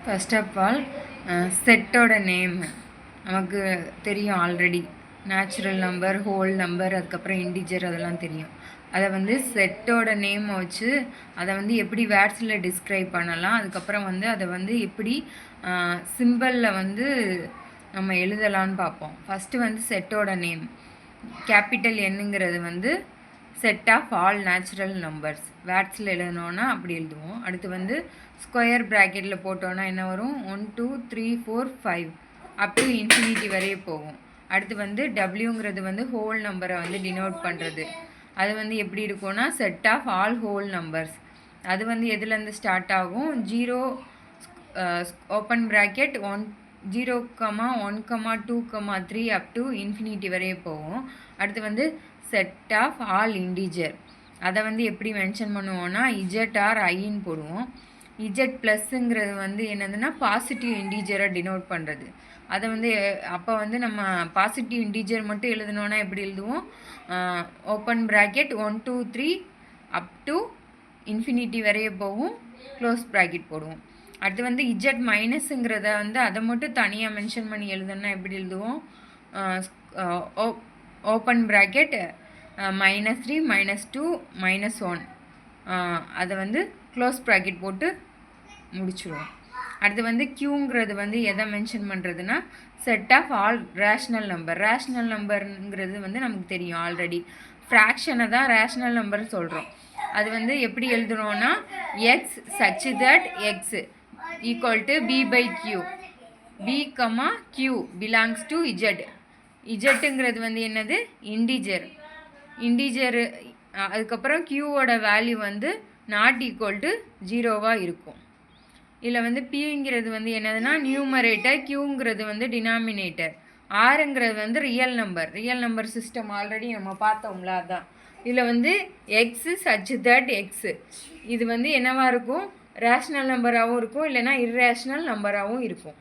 First of all செட்டோட name நமக்கு தெரியும் already. Natural number, whole number, அதுக்கப்புறம் இன்டிஜர் அதெல்லாம் தெரியும். அதை வந்து செட்டோட நேமை வச்சு அதை வந்து எப்படி வேர்ட்ஸில் டிஸ்கிரைப் பண்ணலாம், அதுக்கப்புறம் வந்து அதை வந்து எப்படி சிம்பிளில் வந்து நம்ம எழுதலான்னு பார்ப்போம். ஃபஸ்ட்டு வந்து செட்டோட நேம் கேபிட்டல் என்னங்கிறது வந்து set of all natural numbers. வேர்ட்ஸில் எழுதணுன்னா அப்படி எழுதுவோம். அடுத்து வந்து ஸ்கொயர் ப்ராக்கெட்டில் போட்டோன்னா என்ன வரும், 1 2 3 4 5 அப் டு இன்ஃபினிட்டி வரைய போகும். அடுத்து வந்து டபிள்யூங்கிறது வந்து ஹோல் நம்பரை வந்து டினோட் பண்ணுறது. அது வந்து எப்படி இருக்கும்னா set of all whole numbers. அது வந்து எதுலேருந்து ஸ்டார்ட் ஆகும், 0 open bracket 0, 1, 2, 3 up to infinity வரைய போகும். அடுத்து வந்து செட் ஆஃப் ஆல் இன்டிஜர். அதை வந்து எப்படி மென்ஷன் பண்ணுவோன்னா இஜெட் ஆர் ஐன்னு போடுவோம். இஜெட் ப்ளஸ்ஸுங்கிறது வந்து என்னதுன்னா பாசிட்டிவ் இன்டிஜரை டினோட் பண்ணுறது. அதை வந்து அப்போ வந்து நம்ம பாசிட்டிவ் இன்டிஜர் மட்டும் எழுதணுன்னா எப்படி எழுதுவோம், open bracket 1 2 3 up to infinity வரைய போகும், க்ளோஸ் ப்ராக்கெட் போடுவோம். அடுத்து வந்து இஜெட் மைனஸுங்கிறத வந்து அதை மட்டும் தனியாக மென்ஷன் பண்ணி எழுதணுன்னா எப்படி எழுதுவோம், ஓப்பன் ப்ராக்கெட் -3 -2 -1 அதை வந்து க்ளோஸ் ப்ராக்கெட் போட்டு முடிச்சுடுவோம். அடுத்து வந்து க்யூங்கிறது வந்து எதை மென்ஷன் பண்ணுறதுன்னா set of all rational number. ரேஷ்னல் நம்பருங்கிறது வந்து நமக்கு தெரியும் ஆல்ரெடி. ஃப்ராக்ஷனை தான் ரேஷ்னல் நம்பர்னு சொல்கிறோம். அது வந்து எப்படி எழுதுகிறோன்னா x such that x equal to b/q. b, q belongs to Z. இஜெட்டுங்கிறது வந்து என்னது, இன்டிஜர். அதுக்கப்புறம் க்யூவோட வேல்யூ வந்து நாட் ஈக்குவல் டு 0 இருக்கும். இதில் வந்து பிங்கிறது வந்து என்னதுன்னா நியூமரேட்டர், க்யூங்கிறது வந்து டினாமினேட்டர், ஆருங்கிறது வந்து ரியல் நம்பர் சிஸ்டம் ஆல்ரெடி நம்ம பார்த்தோம்ல அதான். இதில் வந்து எக்ஸு சச் தட் எக்ஸு இது வந்து என்னவாக இருக்கும், ரேஷ்னல் நம்பராகவும் இருக்கும், இல்லைனா இர்ரேஷ்னல் நம்பராகவும் இருக்கும்.